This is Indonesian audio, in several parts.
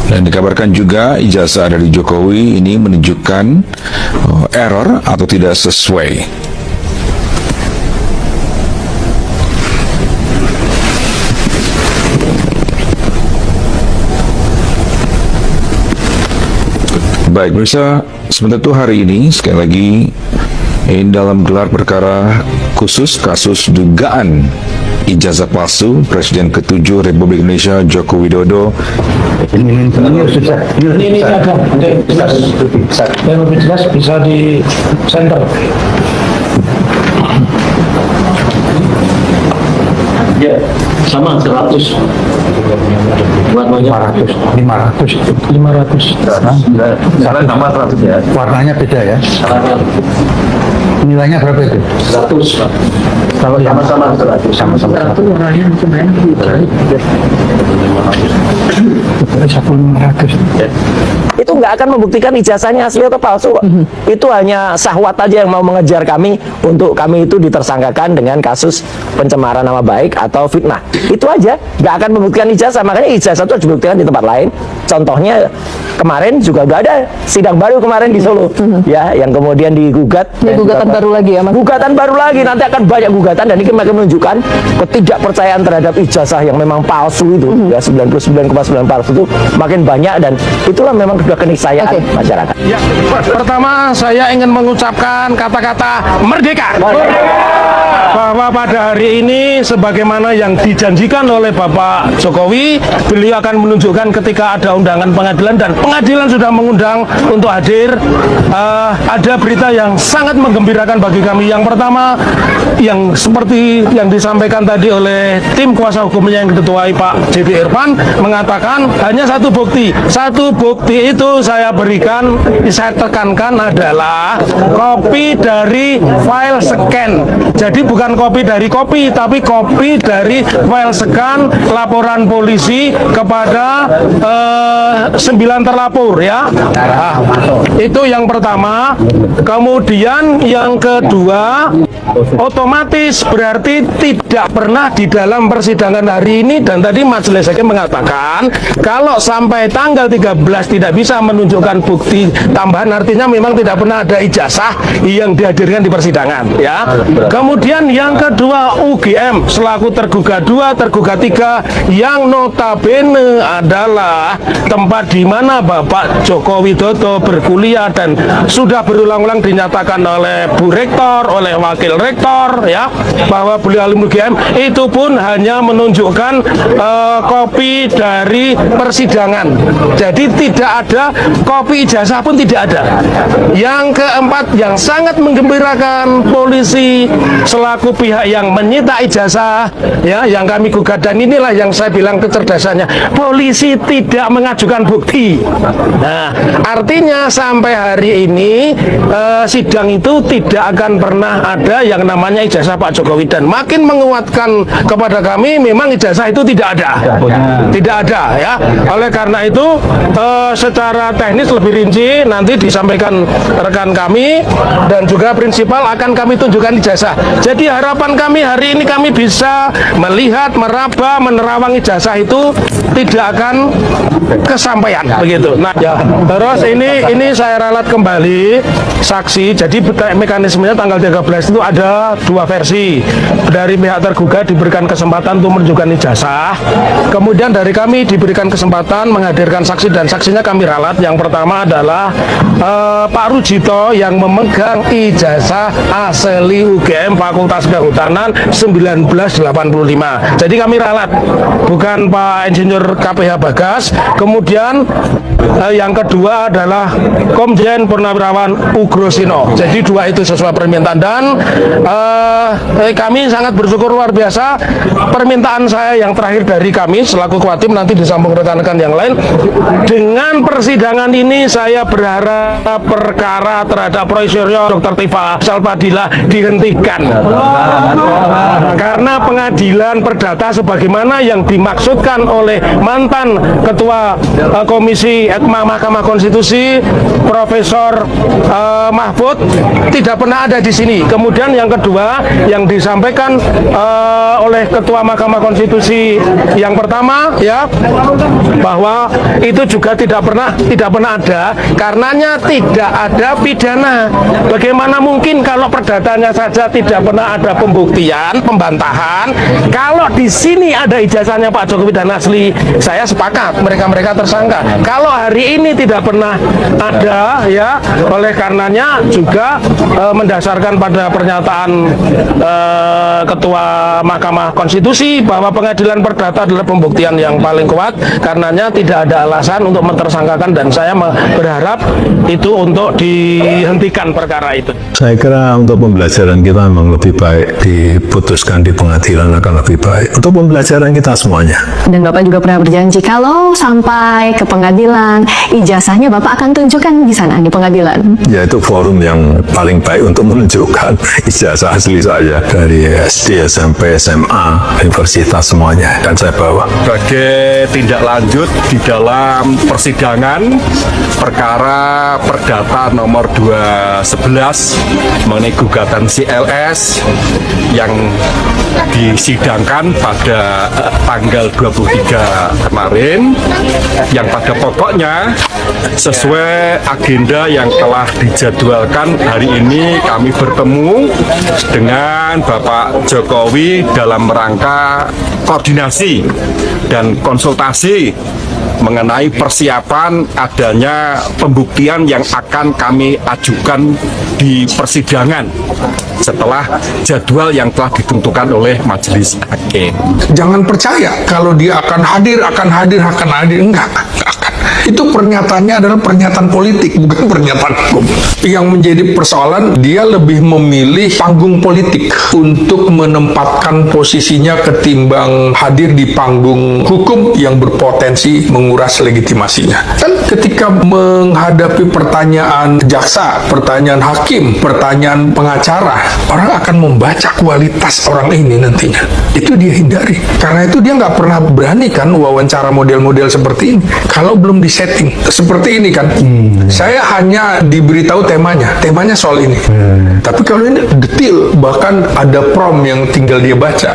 Dan dikabarkan juga ijazah dari Jokowi ini menunjukkan error atau tidak sesuai. Baik, pemirsa, sementara itu hari ini sekali lagi dalam gelar perkara khusus kasus dugaan ijazah palsu Presiden ke-7 Republik Indonesia Joko Widodo. Ini ada jelas. Yang lebih jelas bisa di center. Ya, sama 100. Warnanya 500. Salah sama 100 ya. Warnanya beda ya. Nilainya berapa itu? 100 Pak. Kalau yang Sama-sama 100. sama-sama 100 warnanya itu 1.500. Itu nggak akan membuktikan ijazahnya asli atau palsu kok. Itu hanya syahwat aja yang mau mengejar kami untuk kami itu ditersangkakan dengan kasus pencemaran nama baik atau fitnah. Itu aja, nggak akan membuktikan ijazah. Makanya ijazah itu harus dibuktikan di tempat lain. Contohnya kemarin juga udah ada sidang baru kemarin di Solo, ya, yang kemudian digugat. Ini gugatan baru lagi ya, Mas? Gugatan baru lagi, nanti akan banyak gugatan dan ini makin menunjukkan ketidakpercayaan terhadap ijazah yang memang palsu itu, ya 99,9 palsu itu makin banyak dan itulah memang sudah keniscayaan masyarakat. Ya, pertama saya ingin mengucapkan kata-kata merdeka. Bahwa pada hari ini sebagaimana yang dijanjikan oleh Bapak Jokowi, beliau akan menunjukkan ketika ada undangan pengadilan dan pengadilan sudah mengundang untuk hadir. Ada berita yang sangat menggembirakan bagi kami. Yang pertama, yang seperti yang disampaikan tadi oleh tim kuasa hukumnya yang diketuai Pak JB Irfan, mengatakan hanya satu bukti. Satu bukti itu saya berikan, saya tekankan adalah kopi dari file scan. Jadi bukan kopi dari kopi, tapi kopi dari file scan laporan polisi kepada 9 terlapor, ya. Nah, itu yang pertama. Kemudian yang kedua, otomatis berarti tidak pernah di dalam persidangan hari ini, dan tadi majelis hakim mengatakan kalau sampai tanggal 13 tidak bisa menunjukkan bukti tambahan, artinya memang tidak pernah ada ijazah yang dihadirkan di persidangan, ya. Kemudian yang kedua, UGM selaku tergugat 2, tergugat 3 yang notabene adalah tempat di mana Bapak Joko Widodo berkuliah dan sudah berulang-ulang dinyatakan oleh Bu Rektor, oleh Wakil Rektor, ya, bahwa beliau alumni UGM, itu pun hanya menunjukkan kopi dari persidangan. Jadi tidak ada kopi ijazah pun tidak ada. Yang keempat, yang sangat menggembirakan, polisi selaku pihak yang menyita ijazah, ya, yang kami gugat, dan inilah yang saya bilang kecerdasannya, polisi tidak mengajukan bukti. Nah, artinya sampai hari ini sidang itu tidak akan pernah ada yang namanya ijazah Pak Jokowi, dan makin menguatkan kepada kami memang ijazah itu tidak ada, ya. Oleh karena itu secara teknis lebih rinci nanti disampaikan rekan kami dan juga prinsipal akan kami tunjukkan ijazah. Jadi harapan kami hari ini kami bisa melihat, meraba, menerawang ijazah itu tidak akan kesampaian begitu. Nah, ya, terus ini saya ralat kembali saksi. Jadi mekanismenya tanggal 13 itu ada 2 versi. Dari pihak tergugat diberikan kesempatan untuk menunjukkan ijazah. Kemudian dari kami diberikan kesempatan menghadirkan saksi, dan saksinya kami ralat. Yang pertama adalah Pak Rujito yang memegang ijazah asli UGM Fakultas Kehutanan 1985. Jadi kami ralat, bukan Pak Insinyur KPH Bagas. Kemudian yang kedua adalah Komjen Purnawirawan Ugrosino. Jadi 2 itu sesuai permintaan, dan kami sangat bersyukur luar biasa. Permintaan saya yang terakhir dari kami selaku ketua tim, nanti disambung rekan-rekan yang lain. Dengan persidangan ini saya berharap perkara terhadap Profesor Dr. Tifa Salpadila dihentikan. Karena pengadilan perdata sebagaimana yang dimaksudkan oleh mantan Ketua Komisi Mahkamah Konstitusi Profesor Mahfud tidak pernah ada di sini. Kemudian yang kedua yang disampaikan oleh Ketua Mahkamah Konstitusi yang pertama ya, bahwa itu juga tidak pernah ada, karenanya tidak ada pidana. Bagaimana mungkin kalau perdatanya saja tidak pernah ada pembuktian, pembantahan? Kalau di sini ada ijazahnya Pak Jokowi dan asli, saya sepakat mereka tersangka. Kalau hari ini tidak pernah ada ya, oleh karenanya juga mendasarkan pada pernyataan Ketua Mahkamah Konstitusi bahwa pengadilan perdata adalah pembuktian yang paling kuat, karenanya tidak ada alasan untuk mentersangkakan, dan saya berharap itu untuk dihentikan perkara itu. Saya kira untuk pembelajaran kita memang lebih baik diputuskan di pengadilan akan lebih baik untuk pembelajaran kita semuanya. Dan Bapak juga pernah berjanji kalau sampai ke pengadilan, ijazahnya Bapak akan tunjukkan di sana, di pengadilan. Ya, itu forum yang paling baik untuk menunjukkan ijazah asli saya dari SD, SMP, SMA, universitas semuanya, dan saya bawa. Sebagai tindak lanjut di dalam persidangan perkara perdata nomor 211 mengenai gugatan CLS yang disidangkan pada tanggal 23 kemarin, yang pada pokoknya sesuai agenda yang telah dijadwalkan hari ini kami bertemu dengan Bapak Jokowi dalam rangka koordinasi dan konsultasi mengenai persiapan adanya pembuktian yang akan kami ajukan di persidangan setelah jadwal yang telah ditentukan oleh majelis hakim. Jangan percaya kalau dia akan hadir. Enggak akan. Itu pernyataannya adalah pernyataan politik, bukan pernyataan hukum. Yang menjadi persoalan, dia lebih memilih panggung politik untuk menempatkan posisinya ketimbang hadir di panggung hukum yang berpotensi menguras legitimasinya. Kan ketika menghadapi pertanyaan jaksa, pertanyaan hakim, pertanyaan pengacara, orang akan membaca kualitas orang ini nantinya. Itu dia hindari. Karena itu dia nggak pernah berani kan wawancara model-model seperti ini. Kalau belum disetting seperti ini kan, saya hanya diberitahu temanya soal ini. Tapi kalau ini detail, bahkan ada prom yang tinggal dia baca.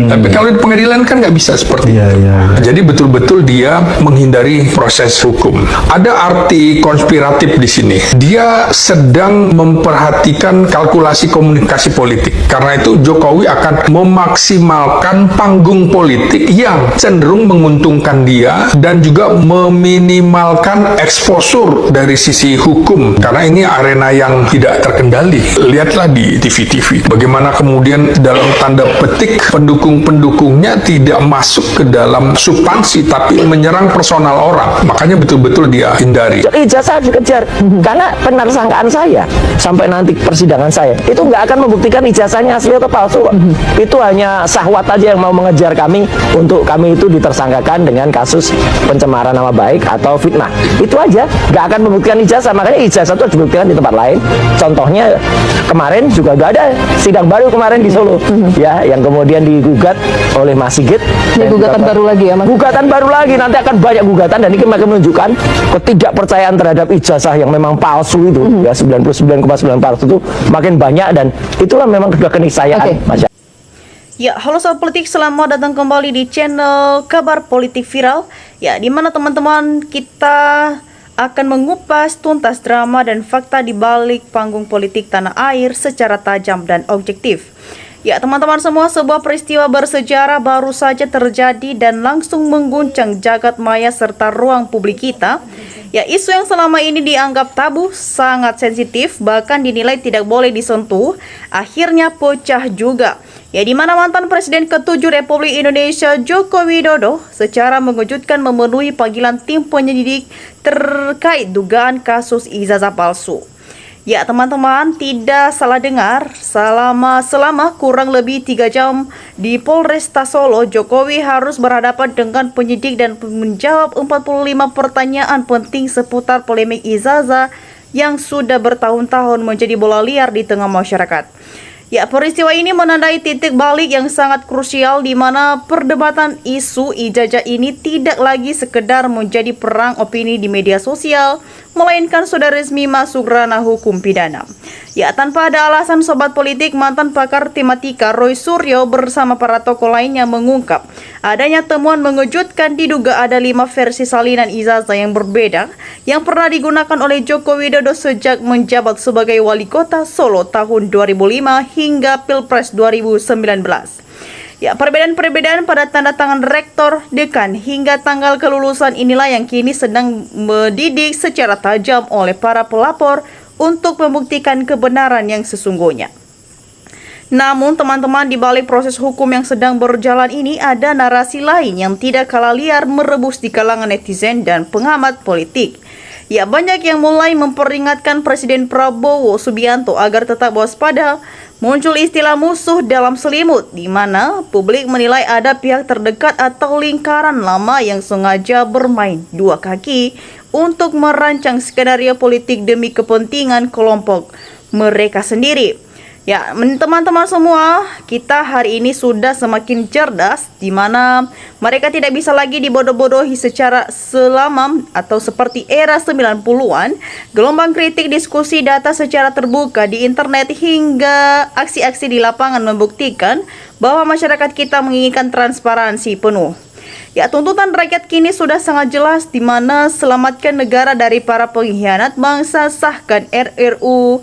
Tapi kalau di pengadilan kan nggak bisa seperti itu. Jadi betul-betul dia menghindari proses hukum. Ada arti konspiratif di sini. Dia sedang memperhatikan kalkulasi komunikasi politik. Karena itu Jokowi akan memaksimalkan panggung politik yang cenderung menguntungkan dia dan juga meminimalkan eksposur dari sisi hukum, karena ini arena yang tidak terkendali. Lihatlah di TV-TV bagaimana kemudian dalam tanda petik pendukung-pendukungnya tidak masuk ke dalam substansi tapi menyerang personal orang. Makanya betul-betul dia hindari. Ijazah harus dikejar, karena penersangkaan saya sampai nanti persidangan saya itu nggak akan membuktikan ijazahnya asli atau palsu. Itu hanya syahwat aja yang mau mengejar kami untuk kami itu ditersangkakan dengan kasus pencemaran nama baik atau fitnah. Itu aja, nggak akan membuktikan ijazah. Makanya ijazah itu harus dibuktikan di tempat lain. Contohnya kemarin juga nggak ada sidang baru kemarin di Solo, ya, yang kemudian digugat oleh Mas Sigit. Ini gugatan baru lagi ya, Mas? Gugatan baru lagi, nanti akan banyak gugatan, dan ini makin menunjukkan ketidakpercayaan terhadap ijazah yang memang palsu itu, ya 99,9% itu makin banyak, dan itulah memang sudah keniscayaan masyarakat. Ya, halo Sobat Politik, selamat datang kembali di channel Kabar Politik Viral. Ya, di mana teman-teman kita akan mengupas tuntas drama dan fakta di balik panggung politik tanah air secara tajam dan objektif. Ya, teman-teman semua, sebuah peristiwa bersejarah baru saja terjadi dan langsung mengguncang jagat maya serta ruang publik kita. Ya, isu yang selama ini dianggap tabu, sangat sensitif, bahkan dinilai tidak boleh disentuh, akhirnya pecah juga. Ya, di mana mantan Presiden ke-7 Republik Indonesia Joko Widodo secara mengejutkan memenuhi panggilan tim penyelidik terkait dugaan kasus ijazah palsu. Ya, teman-teman, tidak salah dengar, selama kurang lebih 3 jam di Polresta Solo, Jokowi harus berhadapan dengan penyidik dan menjawab 45 pertanyaan penting seputar polemik ijazah yang sudah bertahun-tahun menjadi bola liar di tengah masyarakat. Ya, peristiwa ini menandai titik balik yang sangat krusial di mana perdebatan isu ijazah ini tidak lagi sekedar menjadi perang opini di media sosial, melainkan sudah resmi masuk ranah hukum pidana. Ya, tanpa ada alasan sobat politik, mantan pakar tematika Roy Suryo bersama para tokoh lainnya mengungkap adanya temuan mengejutkan diduga ada 5 versi salinan ijazah yang berbeda yang pernah digunakan oleh Joko Widodo sejak menjabat sebagai wali kota Solo tahun 2005 hingga Pilpres 2019. Ya, perbedaan-perbedaan pada tanda tangan rektor, dekan, hingga tanggal kelulusan inilah yang kini sedang mendidik secara tajam oleh para pelapor untuk membuktikan kebenaran yang sesungguhnya. Namun teman-teman, di balik proses hukum yang sedang berjalan ini ada narasi lain yang tidak kalah liar merebus di kalangan netizen dan pengamat politik. Ya, banyak yang mulai memperingatkan Presiden Prabowo Subianto agar tetap waspada. Muncul istilah musuh dalam selimut, di mana publik menilai ada pihak terdekat atau lingkaran lama yang sengaja bermain dua kaki untuk merancang skenario politik demi kepentingan kelompok mereka sendiri. Ya, teman-teman semua, kita hari ini sudah semakin cerdas, di mana mereka tidak bisa lagi dibodoh-bodohi secara selamam atau seperti era 90-an, gelombang kritik, diskusi, data secara terbuka di internet hingga aksi-aksi di lapangan membuktikan bahwa masyarakat kita menginginkan transparansi penuh. Ya, tuntutan rakyat kini sudah sangat jelas, di mana selamatkan negara dari para pengkhianat bangsa, sahkan RRU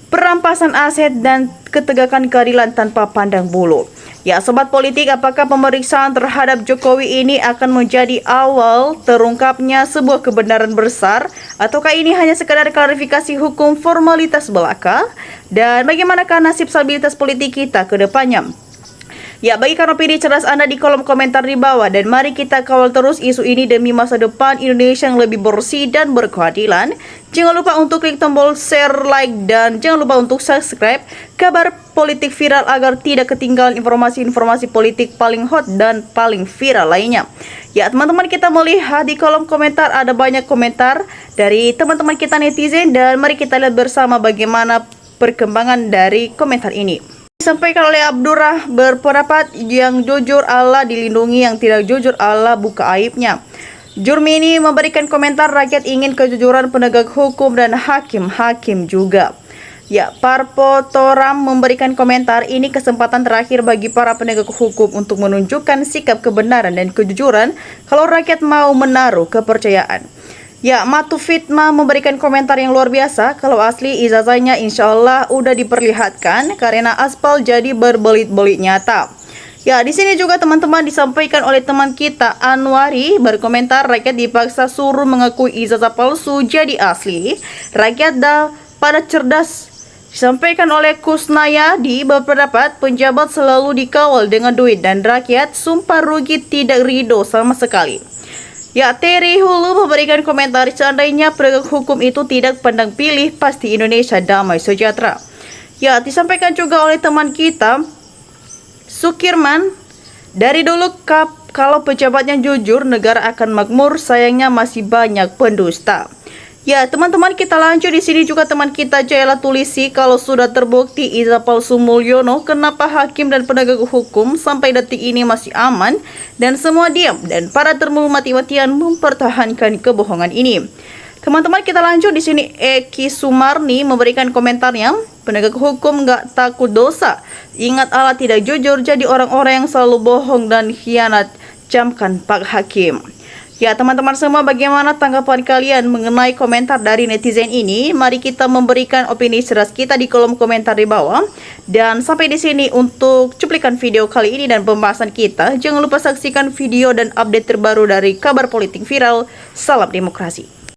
perampasan aset dan ketegakan keadilan tanpa pandang bulu. Ya, sobat politik, apakah pemeriksaan terhadap Jokowi ini akan menjadi awal terungkapnya sebuah kebenaran besar, ataukah ini hanya sekadar klarifikasi hukum formalitas belaka? Dan bagaimanakah nasib stabilitas politik kita ke depannya? Ya, bagikan opini cerdas Anda di kolom komentar di bawah, dan mari kita kawal terus isu ini demi masa depan Indonesia yang lebih bersih dan berkeadilan. Jangan lupa untuk klik tombol share, like, dan jangan lupa untuk subscribe Kabar Politik Viral agar tidak ketinggalan informasi-informasi politik paling hot dan paling viral lainnya. Ya, teman-teman, kita melihat di kolom komentar ada banyak komentar dari teman-teman kita netizen, dan mari kita lihat bersama bagaimana perkembangan dari komentar ini. Disampaikan oleh Abdurrah berpendapat, yang jujur Allah dilindungi, yang tidak jujur Allah buka aibnya. Jurmini memberikan komentar, rakyat ingin kejujuran penegak hukum dan hakim-hakim juga. Ya, Parpo Toram memberikan komentar, ini kesempatan terakhir bagi para penegak hukum untuk menunjukkan sikap kebenaran dan kejujuran kalau rakyat mau menaruh kepercayaan. Ya, Matu Fitma memberikan komentar yang luar biasa, kalau asli ijazahnya insya Allah udah diperlihatkan karena aspal jadi berbelit-belit nyata. Ya, di sini juga teman-teman disampaikan oleh teman kita Anwari berkomentar, rakyat dipaksa suruh mengakui ijazah palsu jadi asli. Rakyat dah pada cerdas. Disampaikan oleh Kusnayadi berpendapat, penjabat selalu dikawal dengan duit dan rakyat sumpah rugi tidak ridho sama sekali. Ya, Terry Hulu memberikan komentar, seandainya penegak hukum itu tidak pandang pilih, pasti Indonesia damai sejahtera. Ya, disampaikan juga oleh teman kita Sukirman, dari dulu kalau pejabatnya jujur, negara akan makmur, sayangnya masih banyak pendusta. Ya, teman-teman, kita lanjut di sini juga teman kita Jaila Tulisi, kalau sudah terbukti ijazah palsu Mulyono, kenapa hakim dan penegak hukum sampai detik ini masih aman dan semua diam dan para termulu mati-matian mempertahankan kebohongan ini? Teman-teman, kita lanjut di sini. Eki Sumarni memberikan komentarnya, penegak hukum nggak takut dosa, ingat Allah tidak jujur, jadi orang-orang yang selalu bohong dan khianat, camkan Pak Hakim. Ya, teman-teman semua, bagaimana tanggapan kalian mengenai komentar dari netizen ini? Mari kita memberikan opini cerdas kita di kolom komentar di bawah. Dan sampai di sini untuk cuplikan video kali ini dan pembahasan kita. Jangan lupa saksikan video dan update terbaru dari Kabar Politik Viral. Salam demokrasi.